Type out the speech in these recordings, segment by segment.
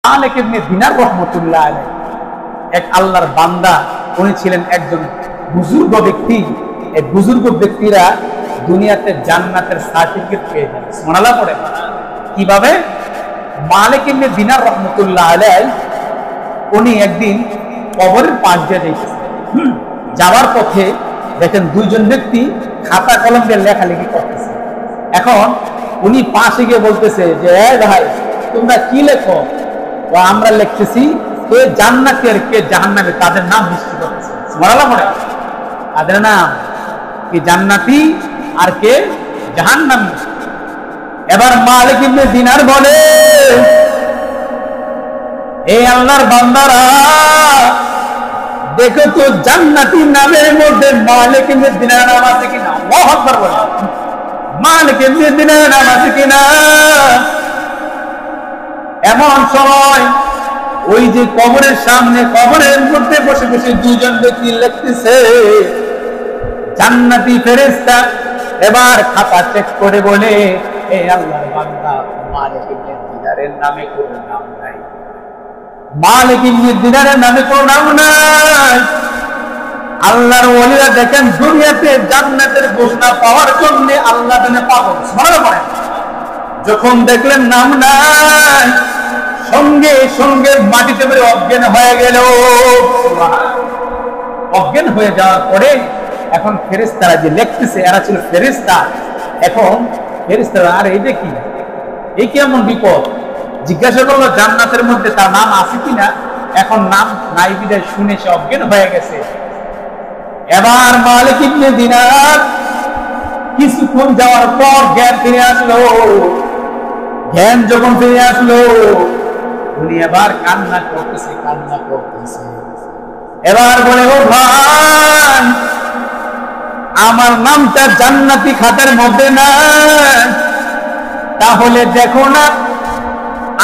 মালিক ইবনে দিনার রাহমাতুল্লাহ আলাইহি এক আল্লাহর বান্দা, উনি ছিলেন একজন বুজুর্গ ব্যক্তি। এই বুজুর্গ ব্যক্তিরা দুনিয়াতে জান্নাতের সার্টিফিকেট পেয়ে যান। সুবহানাল্লাহ পড়ে। কিভাবে? মালিক ইবনে দিনার রাহমাতুল্লাহ আলাইহি উনি একদিন কবরের পাশ দিয়ে যাইতেছেন। যাওয়ার পথে দেখেন দুইজন ব্যক্তি খাতা কলম দিয়ে লেখালেখি করতেছে। এখন উনি পাশে গিয়ে বলতেছে যে ভাই, তোমরা কি লেখো? আমরা লিখতেছি কে জান্নাতি আর কে জাহান্নামী, তাদের নাম নিশ্চিত করতেছে। সুবহানাল্লাহ পড়ে। তাদের নাম কি জান্নাতি আর কে জাহান্নামী। এবার মালিক ইবনে দিনার বলে, এই আল্লাহর বান্দারা দেখো তো জান্নাতি নামের মধ্যে মালিক ইবনে দিনার নাম আছে কিনা। আল্লাহু আকবার বলে। মালিক ইবনে দিনার নাম আছে কিনা। এমন সময় ওই যে কবরের সামনে, কবরের মধ্যে বসে বসে দুইজন ব্যক্তি লিখতেছে, জান্নাতি ফেরেশতা এবার খাতা চেক করে বলে, এই আল্লাহর বান্দা মালিক ইবনে দিনারের নামে কোনো নাম নাই। মালিক ইবনে দিনারের নামে কোনো নাম নাই। আল্লাহর ওলিরা দেখেন দুনিয়াতে জান্নাতের ঘোষণা পাওয়ার জন্য আল্লাহ জানে পাগল। সুবহানাল্লাহ। যখন দেখলেন নাম নাই, সঙ্গে সঙ্গে মাটিতে পড়ে অজ্ঞান হয়ে গেল। অজ্ঞান হয়ে যাওয়ার পরে এখন ফেরেশতারা যে লিখতেছে, এরা ছিল ফেরেশতা। এখন ফেরেশতারা, আর এইটা কি, এই কেমন বিপদ? জিজ্ঞাসা করলো জান্নাতের মধ্যে তার নাম আছে কিনা। এখন নাম নাই বিদায় শুনে সে অজ্ঞান হয়ে গেছে। এবার মালিক ইবনে দিনার কিছুক্ষণ যাওয়ার পর জ্ঞান ফিরে আসলো। জ্ঞান যখন ফিরে আসলো, উনি এবার কান্না করতেছে, কান্না করতেছে। এবার বলে, ও ভাই, আমার নামটা জান্নাতি খাতার মধ্যে না, তাহলে দেখো না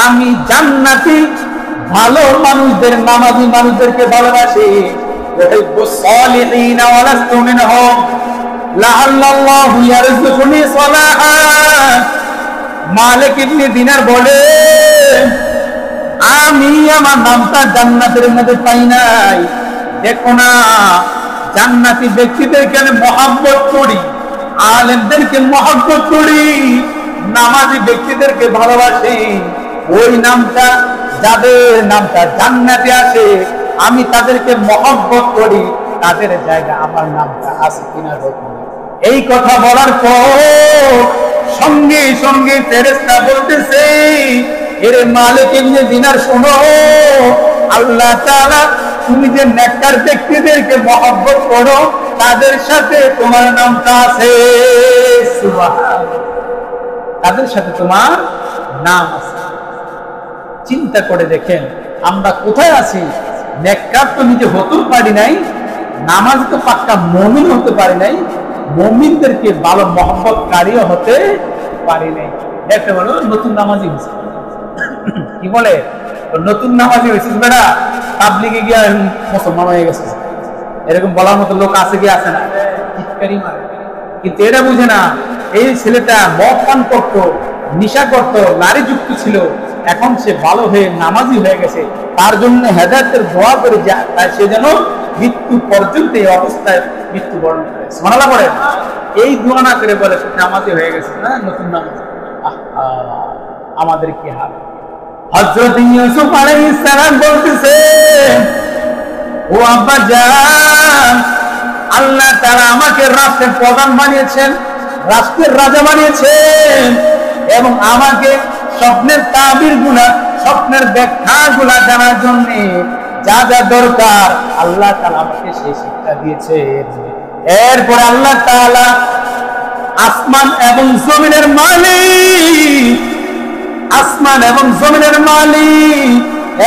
আমি জান্নাতি ভালো মানুষদের, নামাজি মানুষদেরকে ভালোবাসি। মালিক ইবনে দিনার বলে, আমি আমার নামটা জান্নাতের মধ্যে পাই নাই। দেখো না জান্নাতি ব্যক্তিদেরকে আমি মহব্বত করি, আলেমদেরকে মহব্বত করি, নামাজি ব্যক্তিদেরকে ভালোবাসি। ওই নামটা, যাদের নামটা জান্নাতে আছে, আমি তাদেরকে মহব্বত করি, তাদের জায়গা আমার নামটা আছে কিনা দেখো। এই কথা বলার পর সঙ্গে সঙ্গে ফেরেশতা বলতেছে, এর মালিক ইবনে দিনার শোনো, আল্লাহ তাআলা তুমি যে নেককার ব্যক্তিদেরকে মহব্বত করো, তাদের সাথে তোমার নামটা আছে। সুবহানাল্লাহ। তাদের সাথে তোমার নাম আছে। চিন্তা করে দেখেন আমরা কোথায় আছি। নেককার তো নিজে হতে পারি নাই, নামাজ তো পাক্কা মুমিন হতে পারি নাই, মুমিনদেরকে ভালো মহব্বতকারীও হতে পারি নাই। দেখতে বলো নতুন নামাজি হয়েছে, কি বলে নতুন নামাজি হয়েছে, বেটা তাবলিগে গিয়া মুসলমান হয়ে গেছে, এরকম বলার মতো লোক আছে কি আছে না? চিৎকারি মারে। কিন্তু এটা বুঝে না, এই ছেলেটা মদ পান করতো, নেশা করতো, নারী যুক্ত ছিল, এখন সে ভালো হয়ে নামাজি হয়ে গেছে, তার জন্য হেদায়েতের দোয়া করে যায়, তাই সে যেন মৃত্যু পর্যন্ত এই অবস্থায় মৃত্যুবরণ করে। সুবহানাল্লাহ পড়ে। এই দোয়া না করে বলে নামাজি হয়ে গেছে না, নতুন নামাজি। আমাদের কি হাল? হযরত ইউসুফ আলাইহিস সালাম বলতেছে, ও আব্বা জান, আল্লাহ তাআলা আমাকে রাষ্ট্রের প্রধান বানিয়েছেন, রাষ্ট্রের রাজা বানিয়েছেন, এবং আমাকে স্বপ্নের তাবির গুলা, স্বপ্নের ব্যাখ্যা গুলা জানার জন্য যা যা দরকার আল্লাহ তাআলা আমাকে সেই শিক্ষা দিয়েছেন। এরপর আল্লাহ তাআলা আসমান এবং জমিনের মালিক, আসমান এবং জমিনের মালিক,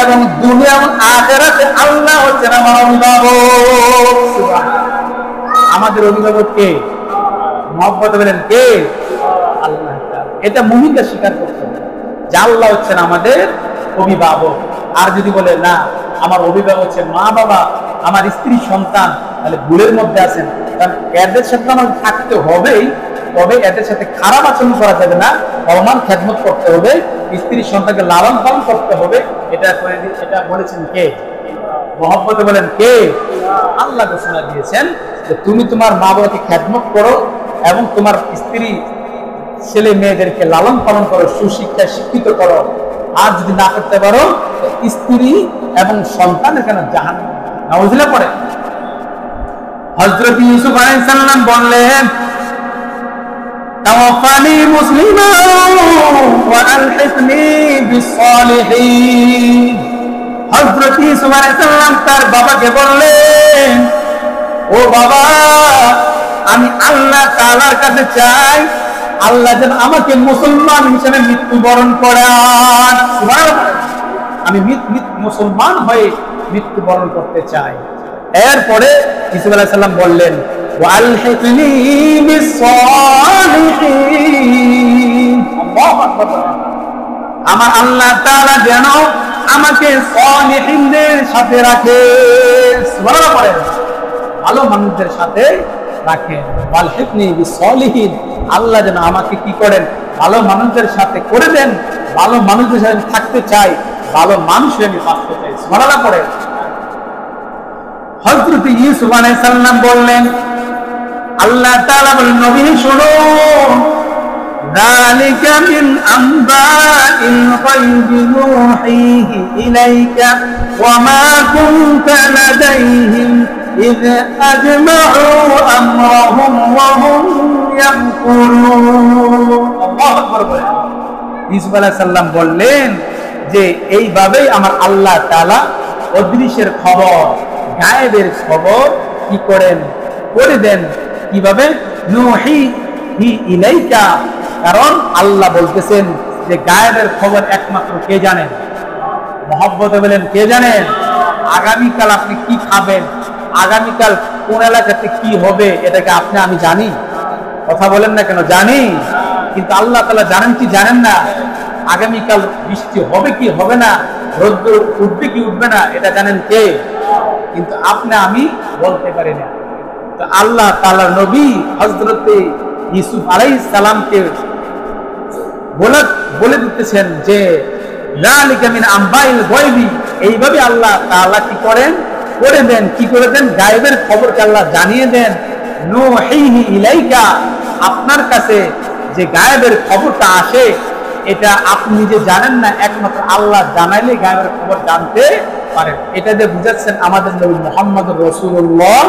এবং দুনিয়া এবং আখিরাতে আল্লাহ হচ্ছেন আমার অভিভাবক। সুবহানাল্লাহ। আমাদের অভিভাবক কে? মহব্বত বলেন কে? আল্লাহ তাআলা। এটা মুমিনরা স্বীকার করতে হবে যে আল্লাহ হচ্ছেন আমাদের অভিভাবক। আর যদি বলে না আমার অভিভাবক হচ্ছে মা বাবা, আমার স্ত্রী সন্তান, তাহলে ভুলের মধ্যে আছেন। কারণ এদের সাথে আমার থাকতে হবেই, তবে এদের সাথে খারাপ আচরণ করা যাবে না, অমান খেদমত করতে হবে, স্ত্রী সন্তানকে লালন পালন করতে হবে, এটা বলেছেন কে? মহব্বতে বলেন কে? আল্লাহ ঘোষণা দিয়েছেন যে তুমি তোমার মা বাবাকে খেদমত করো এবং তোমার স্ত্রী ছেলে মেয়েদেরকে লালন পালন করো, সুশিক্ষায় শিক্ষিত করো। আর যদি না করতে পারো স্ত্রী এবং সন্তান এখানে জাহান্নামে নাউজুবিল্লাহ পড়ে। হযরত ইউসুফ আলাইহিস সালাম বললেন তাওয়াফানি মুসলিমা ওয়া আলহিকনি বিস-সালিহিন। হযরত ইউসুফ আলাইহিস সালাম তার বাবাকে বললেন, ও বাবা, আমি আল্লাহ তাআলার কাছে চাই আল্লাহ যেন আমাকে মুসলমান হিসেবে মৃত্যুবরণ করান। সুবহানাল্লাহ। আমি মুসলমান হয়ে মৃত্যুবরণ করতে চাই। এরপরে ইউসুফ আলাইহিস সালাম বললেন ওয়ালহিকনি বিস-সালিহিন। আল্লাহু আকবার। আমার আল্লাহ তাআলা যেন আমাকে সালিহিনদের সাথে রাখে। সুবহানাল্লাহ। ভালো মানুষদের সাথে রাখেন। ওয়ালহিকনি বিস-সালিহিন। আল্লাহ যেন আমাকে কি করেন? ভালো মানুষদের সাথে করে দেন। ভালো মানুষদের সাথে থাকতে চাই, ভালো মানুষের আমি বাঁচতে চাই। সুবহানাল্লাহ পড়ে। হযরত ইউসুফ আলাইহিস সালাম বললেন, আল্লাহ তাআলা বলেন, নবী শুনো, যালিকা মিন আমবাইল গায়বি নূহিহি ইলাইকা ওয়া মা কুনতা লাদাইহিম ইয আজমাউ আমরাহুম ওয়া হুম ইয়ামকুরুন। আল্লাহু আকবার। ইউসুফ আলাইহিস সালাম বললেন যে এইভাবেই আমার আল্লাহ তাআলা অদৃশ্যের খবর, গায়েবের খবর কি করেন? করে দেন। কিভাবে? নূহিহি ইলাইকা। কারণ আল্লাহ বলতেছেন যে গায়েবের খবর একমাত্র কে জানেন? মহব্বতে বলেন কে জানেন? আগামীকাল আপনি কি খাবেন, আগামীকাল কোন এলাকাতে কি হবে, এটাকে আপনি আমি জানি? কথা বলেন না কেন? জানি। কিন্তু আল্লাহ তাআলা জানেন কি জানেন না? আগামীকাল বৃষ্টি হবে কি হবে না, রোদ্র উঠবে কি উঠবে না, এটা জানেন কে? কিন্তু আপনি আমি বলতে পারি না। তো আল্লাহ তাআলার নবী হযরত ইউসুফ আলাইহিস সালামকে বলে দিতেছেন যে যালিকা মিন আমবাইল গায়বি। এইভাবে আল্লাহ তাআলা কি করেন? করে দেন। কি করে দেন? গায়েবের খবরকে আল্লাহ জানিয়ে দেন। নূহিহি ইলাইকা। আপনার কাছে যে গায়েবের খবরটা আসে এটা আপনি নিজে জানেন না, একমাত্র আল্লাহ জানাইলে গায়েবের খবর জানতে পারেন। এটা যে বুঝাচ্ছেন আমাদের নবী মুহাম্মদুর রাসূলুল্লাহ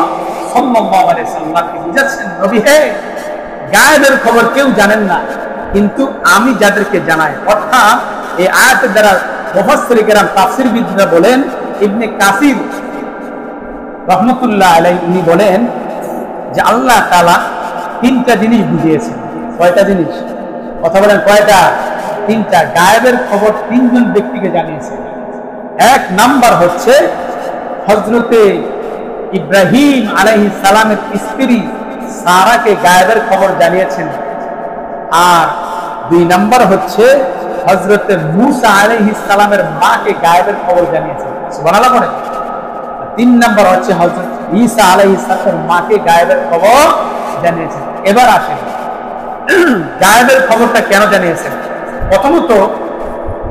সাল্লাল্লাহু আলাইহি সাল্লামকে বুঝাচ্ছেন, নবী হে, গায়েবের খবর কেউ জানেন না, কিন্তু আমি যাদেরকে জানাই। অর্থাৎ এই আয়াতের দ্বারা মুফাসসির কিরাম তাফসীরবিদরা বলেন, ইবনে কাসির রাহমাতুল্লাহ আলাইহি উনি বলেন যে আল্লাহ তাআলা তিনটা জিনিস বুঝিয়েছেন। কয়টা জিনিস? কথা বলেন কয়টা? তিনটা। গায়েবের খবর তিনজন ব্যক্তিকে জানিয়েছেন। এক নাম্বার হচ্ছে হযরতে ইব্রাহিম আলাইহিস সালামের স্ত্রী সারাকে গায়েবের খবর জানিয়েছেন। আর দুই নাম্বার হচ্ছে হযরতে মূসা আলাইহিস সালামের মাকে গায়েবের খবর জানিয়েছেন। সুবহানাল্লাহ পড়ে। তিন নাম্বার হচ্ছে হযরত ঈসা আলাইহিস সালামের মাকে গায়েবের খবর জানিয়েছেন। এবার আসেন গায়েবের খবরটা কেন জানিয়েছেন। প্রথমত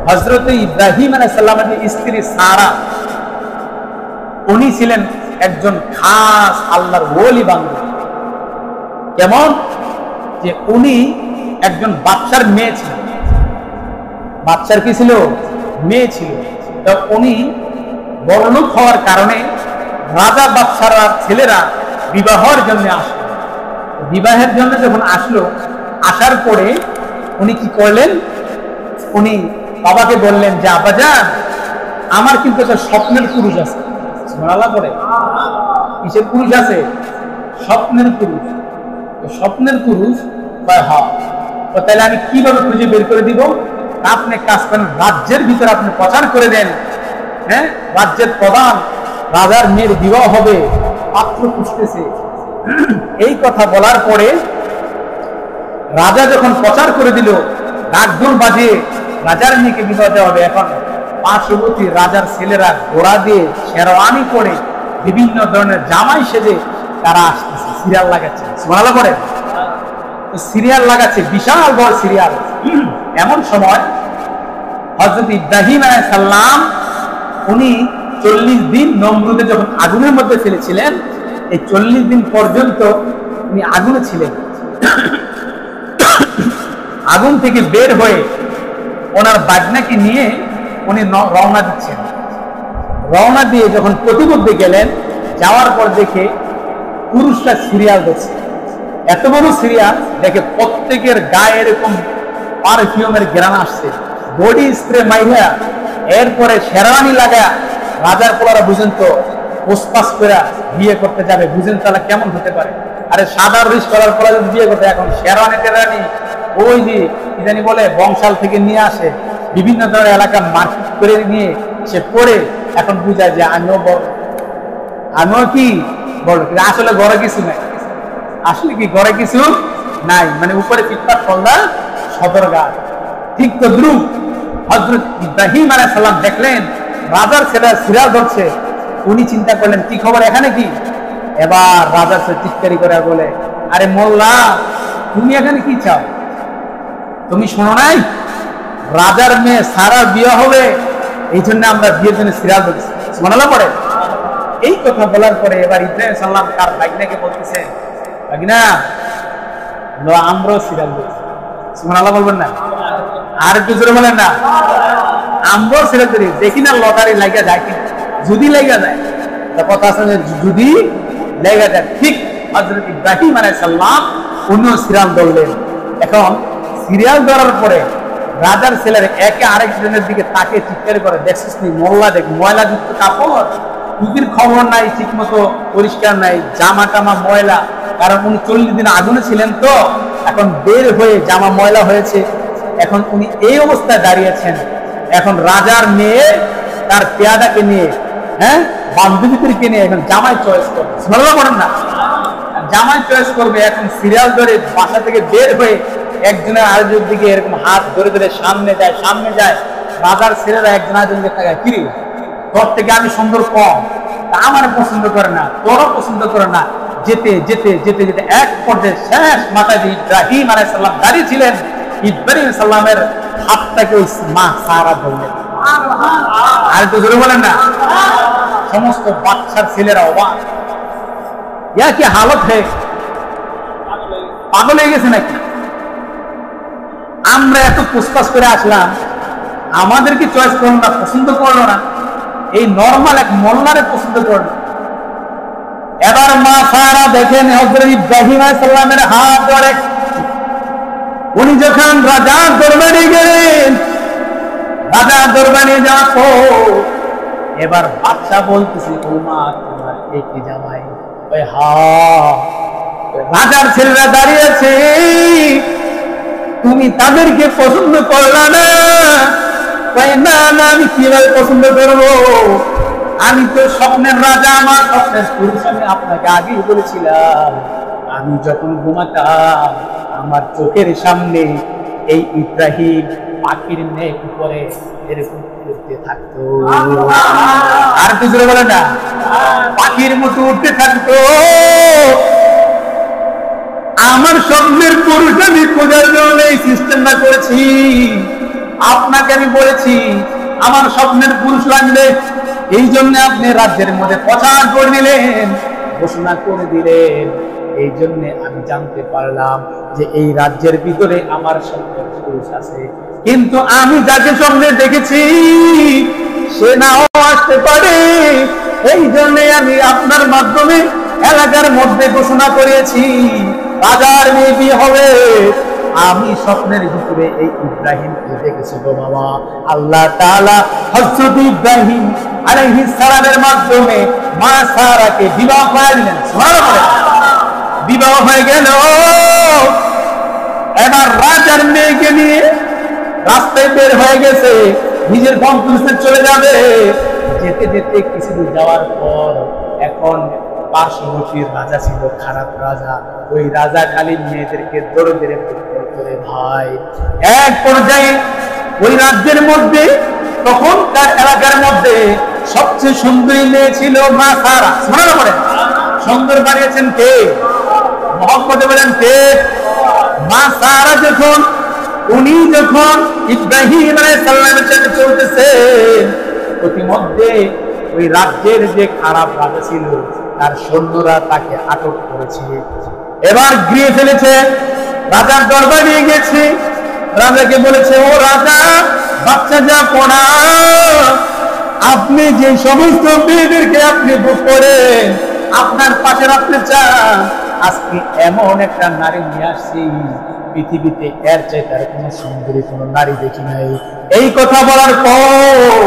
হযরত ইব্রাহিম আলাইহিস সালামের স্ত্রী সারা, উনি ছিলেন একজন খাস আল্লাহর ওলি বান্দা। কেমন? যে উনি একজন বাদশার মেয়ে ছিলেন। বাদশার কি ছিল? মেয়ে ছিল। তো উনি বড়লোক হওয়ার কারণে রাজা বাদশারা ছেলেরা বিবাহের জন্য আসলো। বিবাহের জন্য যখন আসলো, আসার পরে উনি কি করলেন? উনি বাবাকে বললেন যে আব্বাজান, আমার কিন্তু একটা স্বপ্নের পুরুষ আছে। সুবহানাল্লাহ পড়ে। কিসের পুরুষ আছে? স্বপ্নের পুরুষ। স্বপ্নের পুরুষ হ্যাঁ, তাহলে আমি কিভাবে খুঁজে বের করে দিব? আপনি কাজ করেন, রাজ্যের ভিতরে আপনি প্রচার করে দেন, হ্যাঁ, রাজ্যের প্রধান রাজার মেয়ের বিবাহ হবে, পাত্র খুঁজতেছে। এই কথা বলার পরে রাজা যখন প্রচার করে দিল, ডাকঢোল বাজিয়ে রাজার মেয়েকে বিবাহ দেওয়া হবে। এখন পার্শ্ববর্তী রাজার ছেলেরা ঘোড়া দিয়ে শেরওয়ানি পরে বিভিন্ন ধরনের জামাই সেজে তারা আসতেছে, সিরিয়াল লাগাচ্ছে। সুবহানাল্লাহ পড়ে। সিরিয়াল লাগাচ্ছে, বিশাল বড় সিরিয়াল। এমন সময় হযরত ইব্রাহিম আলাইহিস সালাম উনি 40 দিন নমরুদে যখন আগুনের মধ্যে ফেলেছিলেন, এই 40 দিন পর্যন্ত উনি আগুনে ছিলেন। আগুন থেকে বের হয়ে ওনার বাগনাকে নিয়ে উনি রওনা দিচ্ছেন। রওনা দিয়ে যখন প্রতিমধ্যে গেলেন, যাওয়ার পর দেখে পুরুষরা সিরিয়াল দিচ্ছে, এত বড় সিরিয়াল দেখে প্রত্যেকের গায়ে এরকম পারফিউমের ঘ্রাণ আসছে, বডি স্প্রে মাইরা এরপরে শেরওয়ানি লাগা। রাজার পোলারা বুঝেন তো পোস্পাস করে বিয়ে করতে যাবে, বুঝেন তাহলে কেমন হতে পারে। আরে সাদা রিস কলার পোলা যদি বিয়ে করতে, এখন শেরওয়ানি টেরানি ওই যে কি জানি বলে বংশাল থেকে নিয়ে আসে, বিভিন্ন ধরনের এলাকা মার্কেট করে নিয়ে সে পড়ে, এখন বুঝায় যে আমিও বড়, আমিও কি বড়। আসলে ঘরে কিছু নাই, আসলে কি ঘরে কিছু নাই, মানে উপরে ফিটপাট ফলদা সদরঘাট। ঠিক তো দ্রুপ হযরত ইব্রাহিম আলাইহিস সালাম দেখলেন রাজার ছেলে সিরিয়াল ধরছে। উনি চিন্তা করলেন কি খবর, এখানে কি? এবার রাজার ছেলে চিৎকারি করে বলে, আরে মোল্লা, তুমি এখানে কি চাও? তুমি শোনো নাই রাজার মেয়ে সারার বিয়ে হবে, এই জন্য আমরা বিয়ের জন্য সিরিয়াল ধরছি। সুবহানাল্লাহ পড়ে। এই কথা বলার পরে এবার ইব্রাহিম সাল্লাম তার ভাগ্নাকে বলতেছে, ভাগ্না আমরাও সিরিয়াল ধরছি। সুবহানাল্লাহ বলবেন না? আর একটু জোরে বলেন না। আমরাও সিরিয়াল ধরি, দেখি না লটারি লাগা যায় কিনা। যদি লেগে যায় কথা আছে, যদি লেগে যায়। ঠিক হযরত ইব্রাহিম আলাইহিস সালাম উনিও সিরিয়াল ধরলেন। এখন সিরিয়াল ধরার পরে রাজার ছেলের একে আরেকজনের দিকে তাকে চিৎকার করে, দেখছিস নি মোল্লা, দেখ ময়লাযুক্ত কাপড়, টুপির খবর নাই, ঠিক মতো পরিষ্কার নাই, জামা টামা ময়লা। কারণ উনি 40 দিন আগুনে ছিলেন, তো এখন বের হয়ে জামা ময়লা হয়েছে। এখন উনি এই অবস্থায় দাঁড়িয়েছেন। এখন রাজার মেয়ে তার পেয়াদাকে নিয়ে, হ্যাঁ, বান্ধবীদেরকে নিয়ে এখন জামাই চয়েস করবে। সুবহানাল্লাহ বলেন না? জামাই চয়েস করবে। এখন সিরিয়াল ধরে বাসা থেকে বের হয়ে একজনের আরেকজনের দিকে এরকম হাত ধরে ধরে সামনে যায়, সামনে যায়। রাজার ছেলেরা একজন আরেকজনকে তাকায়, কিরে তোর থেকে আমি সুন্দর কম, আমার পছন্দ করে না, তোরও পছন্দ করে না। যেতে যেতে যেতে যেতে এক পর্যায়ে শেষ মাথায় যে ইব্রাহিম আলাইহিস সালাম দাঁড়িয়ে ছিলেন, ইব্রাহিম সাল্লামের হাতটাকে ওই মা সারা ধরলেন। আর তো জোরে বলেন না। সমস্ত বাচ্চার ছেলেরা অবাক, ইয়া কি হালত হে, পাগল হয়ে গেছে নাকি? আমরা এত পুষ্পাস করে আসলাম, আমাদেরকে চয়েস করলো না, পছন্দ করলো না, এই নরমাল এক মোল্লারে পছন্দ করলো। এবার মা সারা দেখেন হযরত ইব্রাহিম আলাইহিস সালামের হাত ধরে উনি যখন রাজার দরবারে গেলেন, রাজার দরবারে যাওয়ার পর এবার বাদশা বলতেছে, ও মা তোমার কি জামাই? ওই হা, রাজার ছেলেরা দাঁড়িয়ে আছে, তুমি তাদেরকে পছন্দ করলা না? না না, আমি কিভাবে পছন্দ করবো? আমি তো স্বপ্নের রাজা, আমার স্বপ্নের পুরুষ। আমি আপনাকে আগেই বলেছিলাম, আমি যখন ঘুমাতাম আমার চোখের সামনে এই ইব্রাহিম পাখির নেক উপরে এরকম উঠতে থাকতো। আর কিছু বলে না, পাখির মতো উঠতে থাকতো। আমার স্বপ্নের পুরুষ আমি খোঁজার জন্য এই সিস্টেমটা করেছি। আপনাকে আমি বলেছি আমার স্বপ্নের পুরুষ লাগবে, এই জন্য আপনি রাজ্যের মধ্যে প্রচার করে দিলেন, ঘোষণা করে দিলেন। এই জন্য আমি জানতে পারলাম যে এই রাজ্যের ভিতরে আমার স্বপ্নের পুরুষ আছে, কিন্তু আমি যাকে স্বপ্নে দেখেছি সে নাও আসতে পারে। এই জন্য আমি আপনার মাধ্যমে এলাকার মধ্যে ঘোষণা করেছি রাজার মেয়ে বিয়ে হবে। আমি স্বপ্নের ভিতরে এই ইব্রাহিমকে দেখেছি গো বাবা। আল্লাহ তাআলা হযরত ইব্রাহিম আলাইহিস সালামের মাধ্যমে মা সারাকে বিবাহ করে দিলেন। সুবহানাল্লাহ। বিবাহ হয়ে গেল। এবার রাজার মেয়েকে নিয়ে রাস্তায় বের হয়ে গেছে, নিজের গন্তব্যে চলে যাবে। যেতে যেতে কিছু দূর যাওয়ার পর এখন পার্শ্ববর্তী রাজা ছিল, খারাপ রাজা। ওই রাজা খালি মেয়েদেরকে ধরে ধরে করে ভাই। এক পর্যায়ে ওই রাজ্যের মধ্যে তখন তার এলাকার মধ্যে সবচেয়ে সুন্দরী মেয়ে ছিল মা সারা। শোনা পড়ে সুন্দর বানিয়েছেন কে? মহম্মদ বলেন কে? মা সারা যখন উনি যখন ইব্রাহিম আলাইহিস সালামের সাথে চলতেছেন, প্রতিমধ্যে ওই রাজ্যের যে খারাপ রাজা ছিল তার সৈন্যরা তাকে আটক করেছে, এবার গিয়ে ফেলেছে। রাজার দরবারে নিয়ে গেছে, রাজাকে বলেছে, ও রাজা, বাচ্চা যা পড়া, আপনি যে সমস্ত মেয়েদেরকে আপনি ভোগ করেন, আপনার পাশে রাখতে চান, আজকে এমন একটা নারী নিয়ে আসছি, পৃথিবীতে এর চাইতে আর কোনো সুন্দরী কোনো নারী দেখি নাই। এই কথা বলার পর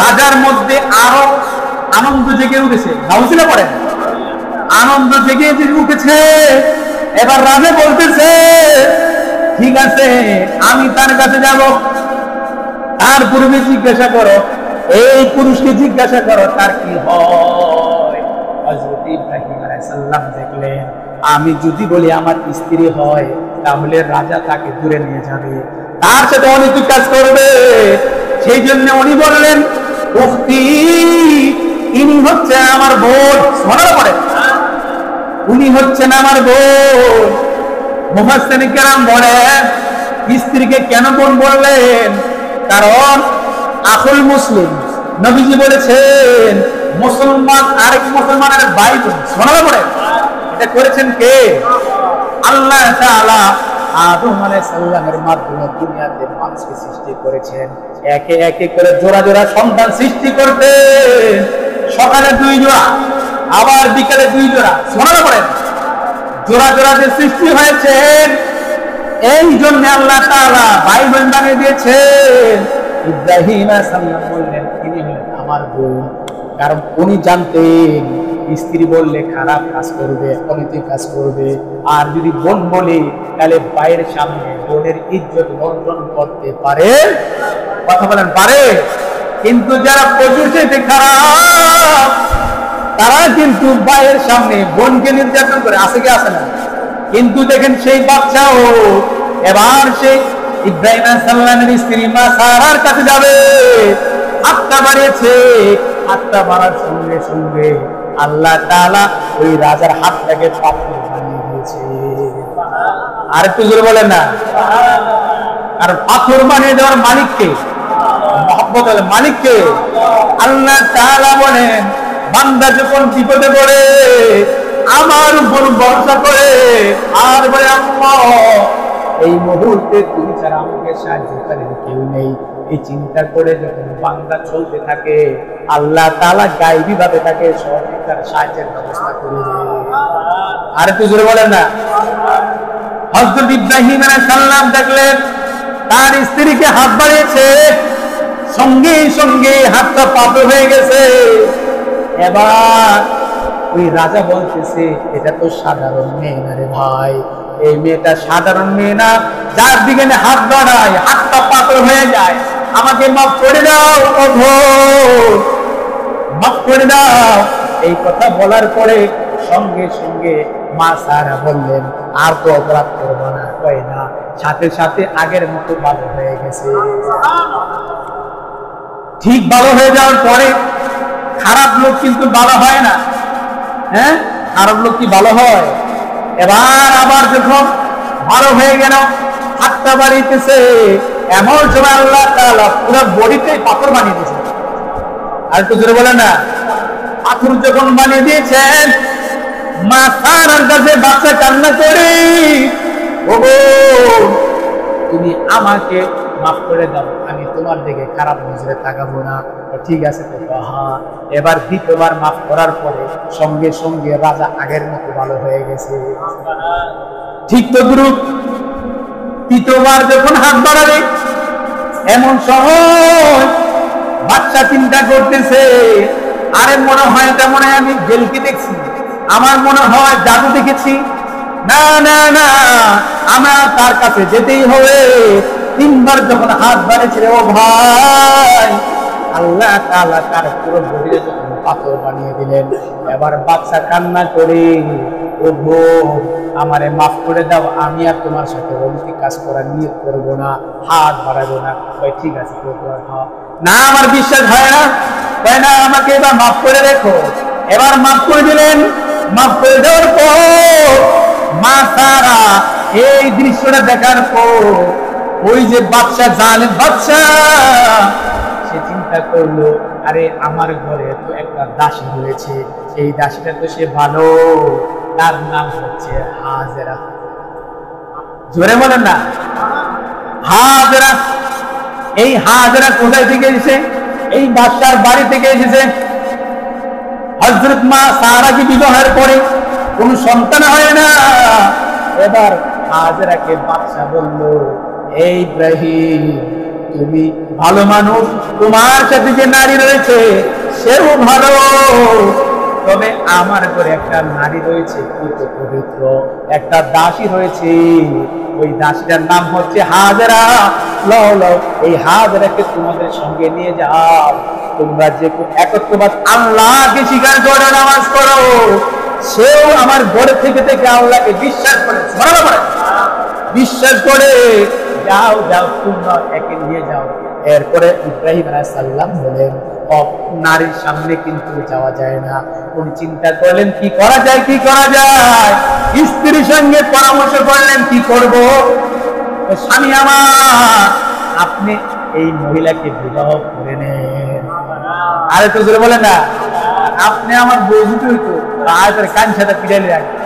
রাজার মধ্যে আরো আনন্দ জেগে উঠেছে। নাউজুবিল্লাহ পড়েন, আনন্দ জেগে উঠেছে। এবার রাজা বলতেছে, ঠিক আছে, আমি তার কাছে যাব। তার পূর্বে জিজ্ঞাসা করো, এই পুরুষকে জিজ্ঞাসা করো তার কি হয়। হযরত ইব্রাহিম আলাইহিস সালাম দেখলেন, আমি যদি বলি আমার স্ত্রী হয়, তাহলে রাজা তাকে দূরে নিয়ে যাবে, তার সাথে অনৈতিক কাজ করবে। সেই জন্য উনি বললেন, উখতি, ইনি হচ্ছে আমার বোন। শোনার পরে উনি হচ্ছেন আমার বোন। মুফাসসিরিন কেরাম বলেন, স্ত্রীকে কেন বোন বললেন? কারণ আখুল মুসলিম, নবীজি বলেছেন মুসলমান আরেক মুসলমানের ভাই বোন। শোনার পরে এটা করেছেন কে? আল্লাহ তাআলা আদম আলাইহিস সালামের মাধ্যমে দুনিয়াতে মানুষকে সৃষ্টি করেছেন। একে একে করে জোড়া জোড়া সন্তান সৃষ্টি করতেন। সকালে 2 জোড়া, আবার বিকেলে 2 জোড়া। শোনার পরে জোড়া জোড়া যে সৃষ্টি হয়েছে, এই জন্য আল্লাহ তাআলা ভাই বোন বানিয়ে দিয়েছেন। ইব্রাহিম আলাইহিস সালাম বললেন, তিনি হলেন আমার বোন। কারণ উনি জানতেন স্ত্রী বললে খারাপ কাজ করবে, অনৈতিক কাজ করবে, আর যদি বোন বলি তাহলে ভাইয়ের সামনে বোনের ইজ্জত লঙ্ঘন করতে পারে। কথা বলেন পারে। কিন্তু যারা প্রচুর চাইতে খারাপ, তারা কিন্তু ভাইয়ের সামনে বোনকে নির্যাতন করে। আসে কি আসে না? কিন্তু দেখেন সেই বাচ্চাও এবার সেই ইব্রাহিম আলাইহিস সালামের স্ত্রী মা সারার কাছে যাবে, হাতটা বাড়িয়েছে। হাতটা বাড়ার সঙ্গে সঙ্গে আল্লাহ তাআলা ওই রাজার হাতটাকে পাথর বানিয়ে দিয়েছে। আর একটু জোরে বলেন না। আর পাথর বানিয়ে দেওয়ার মালিককে, মহব্বত হলে মালিককে আল্লাহ তাআলা বলেন, বান্দা যখন বিপদে পড়ে আমার উপর ভরসা করে আর বলে, আল্লাহ এই মুহূর্তে তুমি ছাড়া আমাকে সাহায্যকারী কেউ নেই, এই চিন্তা করে যখন বান্দা চলতে থাকে, আল্লাহ তাআলা গায়বী ভাবে তাকে সহযোগিতার সাহায্যের ব্যবস্থা করে দেয়। আর একটু জোরে বলেন না। হযরত ইব্রাহিম আলাইহিস সালাম দেখলেন তার স্ত্রীকে হাত বাড়িয়েছে, সঙ্গে সঙ্গে হাতটা পাথর হয়ে গেছে। এবার ওই রাজা বলতেছে, এটা তো সাধারণ মেয়ে না রে ভাই, এই মেয়েটা সাধারণ মেয়ে না, যার দিকে হাত বাড়ায় হাতটা পাথর হয়ে যায়। আমাকে মাফ করে দাও, মাফ করে দাও। এই কথা বলার পরে সঙ্গে সঙ্গে মা সারা বললেন, আর তো অপরাধ করবো না। কয় না, সাথে সাথে আগের মতো ভালো হয়ে গেছে। ঠিক ভালো হয়ে যাওয়ার পরে খারাপ লোক কিন্তু ভালো হয় না। হ্যাঁ, খারাপ লোক কি ভালো হয়? এবার আবার যখন ভালো হয়ে গেল, হাতটা বাড়িতেছে, এমন সময় আল্লাহ তাআলা পুরো বডিতে পাথর বানিয়ে দিয়েছে। আর একটু জোরে বলেন না। পাথর যখন বানিয়ে দিয়েছেন, মা সারার কাছে বাচ্চা কান্না করে, ওগো তুমি আমাকে মাফ করে দাও, আমি তোমার দিকে খারাপ নজরে তাকাবো না। ঠিক আছে তো। হ্যাঁ। এবার দ্বিতীয়বার মাফ করার পরে সঙ্গে সঙ্গে রাজা আগের মতো ভালো হয়ে গেছে। ঠিক তো গুরু। তৃতীয়বার যখন হাত বাড়াবে, এমন সময় বাচ্চা চিন্তা করতেছে, আরে মনে হয় তেমন আমি জেলকে দেখছি, আমার মনে হয় জাদু দেখেছি। না না না, আমার তার কাছে যেতেই হবে। 3 বার যখন হাত বাড়িয়েছিল, ও ভাই, আল্লাহ তাআলা তার পুরো বডিতে যখন পাথর বানিয়ে দিলেন। এবার বাচ্চা কান্না করে, ও গো আমারে মাফ করে দাও, আমি আর তোমার সাথে অনৈতিক কাজ করার নিয়ত করবো না, হাত বাড়াবো না। ঠিক আছে না, আমার বিশ্বাস হয় না। তাই না, আমাকে এবার মাফ করে রেখো। এবার মাফ করে দিলেন। মাফ করে দেওয়ার পর মা সারা এই দৃশ্যটা দেখার পর ওই যে বাদশা, জালেম বাদশা, সে চিন্তা করলো, আরে আমার ঘরে তো একটা দাসী রয়েছে, সেই দাসীটা তো সে ভালো, তার নাম হচ্ছে হাজেরা। জোরে বলেন না, হাজেরা। এই হাজেরা কোথায় থেকে এসেছে? এই বাদশার বাড়ি থেকে এসেছে। হযরত মা সারাকে বিবাহের পরে কোন সন্তান হয় না। এবার হাজেরাকে বাদশা বলল, এই ইব্রাহিম, তুমি ভালো মানুষ, তোমার সাথে যে নারী রয়েছে সেও ভালো, তবে আমার ঘরে একটা নারী রয়েছে কত পবিত্র, একটা দাসী রয়েছে, ওই দাসীটার নাম হচ্ছে হাজেরা। লও লও, এই হাজেরাকে তোমাদের সঙ্গে নিয়ে যাও, তোমরা যে একত্রবাদ আল্লাহকে স্বীকার করে নামাজ পড়ো, সেও আমার ঘরে থেকে থেকে আল্লাহকে বিশ্বাস করে, বিশ্বাস করে, যাও যাও, তোমরা একে নিয়ে যাও। এরপরে ইব্রাহিম আলাইহিস সালাম বলেন, নারীর সামনে কিন্তু যাওয়া যায় না। উনি চিন্তা করলেন কি করা যায়, কি করা যায়। স্ত্রীর সঙ্গে পরামর্শ করলেন, কি করব। স্বামী আমার, আপনি এই মহিলাকে বিবাহ করে নেন। আরে তো জোরে বলেন না, আপনি আমার বউ দিতে হইতো, আর কাঞ্চাটা পিড়াইলে রাখবে,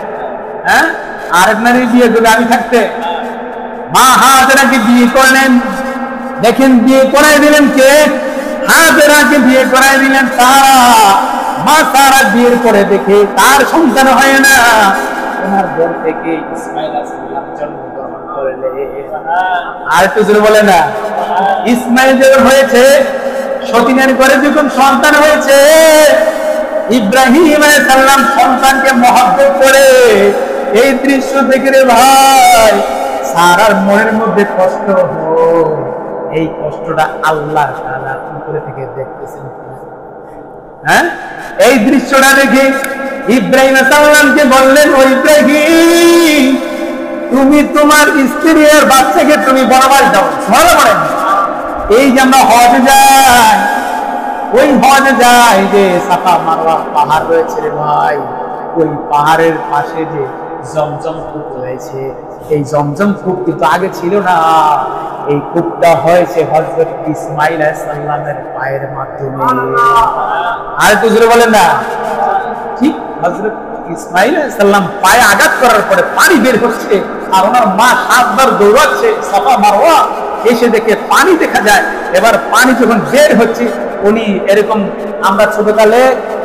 হ্যাঁ, আরেক নারী বিয়ে করলে আমি থাকতে। মা হাজেরাকে বিয়ে করলেন। দেখেন, বিয়ে করাই দিলেন কে? হাজেরাকে বিয়ে করাই দিলেন তারা। মা সারা বিয়ের পরে দেখে তার সন্তান হয় না, ওনার ঘর থেকে ইসমাইল আলাইহিস সালাম জন্মগ্রহণ করলেন। আর তো জোরে বলে না, ইসমাইল যখন হয়েছে, সতীনের ঘরে যখন সন্তান হয়েছে, ইব্রাহিম আলাইহিস সালাম সন্তানকে মহব্বত করে। এই দৃশ্য দেখে রে ভাই, সারার মনের মধ্যে কষ্ট হয়। এই কষ্টটা আল্লাহ তাআলা উপরে থেকে দেখতেছেন, হ্যাঁ। এই দৃশ্যটা দেখে ইব্রাহিম আলাইহিস সালামকে বললেন, ও ইব্রাহিম, তুমি তোমার স্ত্রী আর বাচ্চাকে তুমি বনবাস দাও। ভালো বলেন, এই যে আমরা হজে যাই, ওই হজে যাই যে সাফা মারওয়া পাহাড় রয়েছে রে ভাই, ওই পাহাড়ের পাশে যে জমজম কূপ রয়েছে, এই জমজম কূপ কিন্তু আগে ছিল না। এই কূপটা হয়েছে হযরত ইসমাইল আলাইহিস সালামের পায়ের মাধ্যমে। আর তো জোরে বলেন না, ঠিক হযরত ইসমাইল আলাইহিস সালাম পায়ে আঘাত করার পরে পানি বের হচ্ছে, আর ওনার মা 7 বার দৌড়াচ্ছে সাফা মারওয়া, এসে দেখে পানি দেখা যায়। এবার পানি যখন বের হচ্ছে, উনি এরকম, আমরা ছোটকালে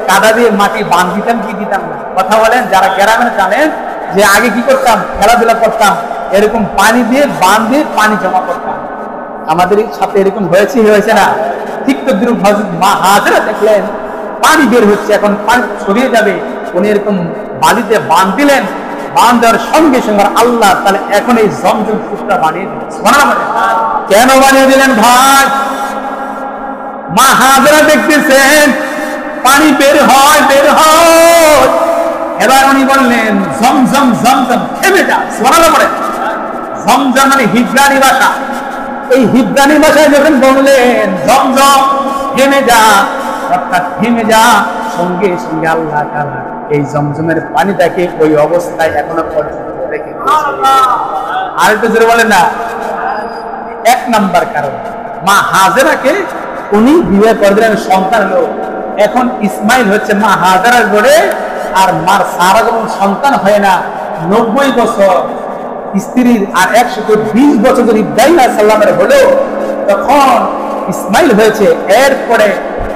কাদা দিয়ে মাটি বাঁধ দিতাম, কি দিতাম না, কথা বলেন, যারা গ্রামে জানেন যে আগে কি করতাম, খেলাধুলা করতাম, এরকম পানি দিয়ে বাঁধ দিয়ে পানি জমা করতাম। আমাদের সাথে এরকম হয়েছে না? ঠিক তো দ্রুপ হযরত মা হাজেরা দেখলেন পানি বের হচ্ছে, এখন পানি ছড়িয়ে যাবে, উনি এরকম বালিতে বাঁধ দিলেন। বাঁধ দেওয়ার সঙ্গে সঙ্গে আল্লাহ তাহলে এখন এই জমজম কূপটা বানিয়ে দিলেন। কেন বানিয়ে দিলেন ভাই? মা হাজেরা দেখতেছেন পানি বের হয়, বের হয়। এবার উনি বললেন, জমজম জমজম থেমে যা। সুবহানাল্লাহ বলেন। জমজম মানে হিব্রানি ভাষা। এই হিব্রানি ভাষায় যখন বললেন জমজম থেমে যা, অর্থাৎ থেমে যা, সঙ্গে সঙ্গে আল্লাহ তাআলা এই জমজমের পানিটাকে ওই অবস্থায় এখনো পর্যন্ত রেখে দিয়েছে। আর একটু জোরে বলেন না। এক নাম্বার কারণ, মা হাজেরাকে উনি বিয়ে করে দিলেন, সন্তান হলো। এখন ইসমাইল হচ্ছে মা হাজেরার ঘরে, আর মার সারা যখন সন্তান হয় না, 90 বছর স্ত্রীর, আর 120 বছর যদি ইব্রাহিম আলাইহিস সালামের হলো, তখন ইসমাইল হয়েছে। এরপরে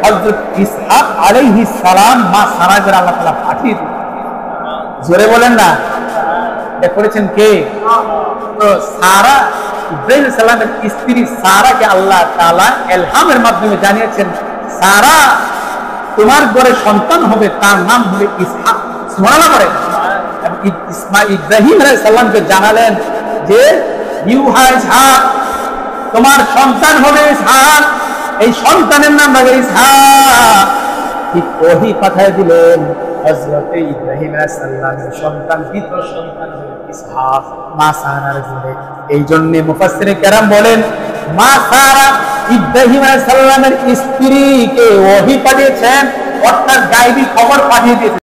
হযরত ইসহাক আলাইহিস সালাম মা সারা ঘরে আল্লাহ তাআলা পাঠিয়ে দিলেন। জোরে বলেন না, এটা করেছেন কে? তো সারা, ইব্রাহিম আলাইহিস সালামের স্ত্রী সারাকে আল্লাহ তাআলা ইলহামের মাধ্যমে জানিয়েছেন, সারা তোমার ঘরে সন্তান হবে, তার নাম হবে ইসহাক। সুবহানাল্লাহ বলেন। ইব্রাহিম আলাইহিস সালামকে জানালেন যে ইসহাক, তোমার সন্তান হবে ইসহাক, এই সন্তানের নাম হবে ইসহাক। ঠিক ওহি পাঠিয়ে দিলেন হযরত ইব্রাহিম আলাইহিস সালামের সন্তান, দ্বিতীয় সন্তান হলো ইসহাক মা সারার ঘরে। এই জন্য মুফাসসিরে কেরাম বলেন, মা সারা ইব্রাহিম আলাইহিস সালামের স্ত্রীকে ওহি পাঠিয়েছেন, অর্থাৎ গায়বী খবর পাঠিয়ে দিয়েছেন।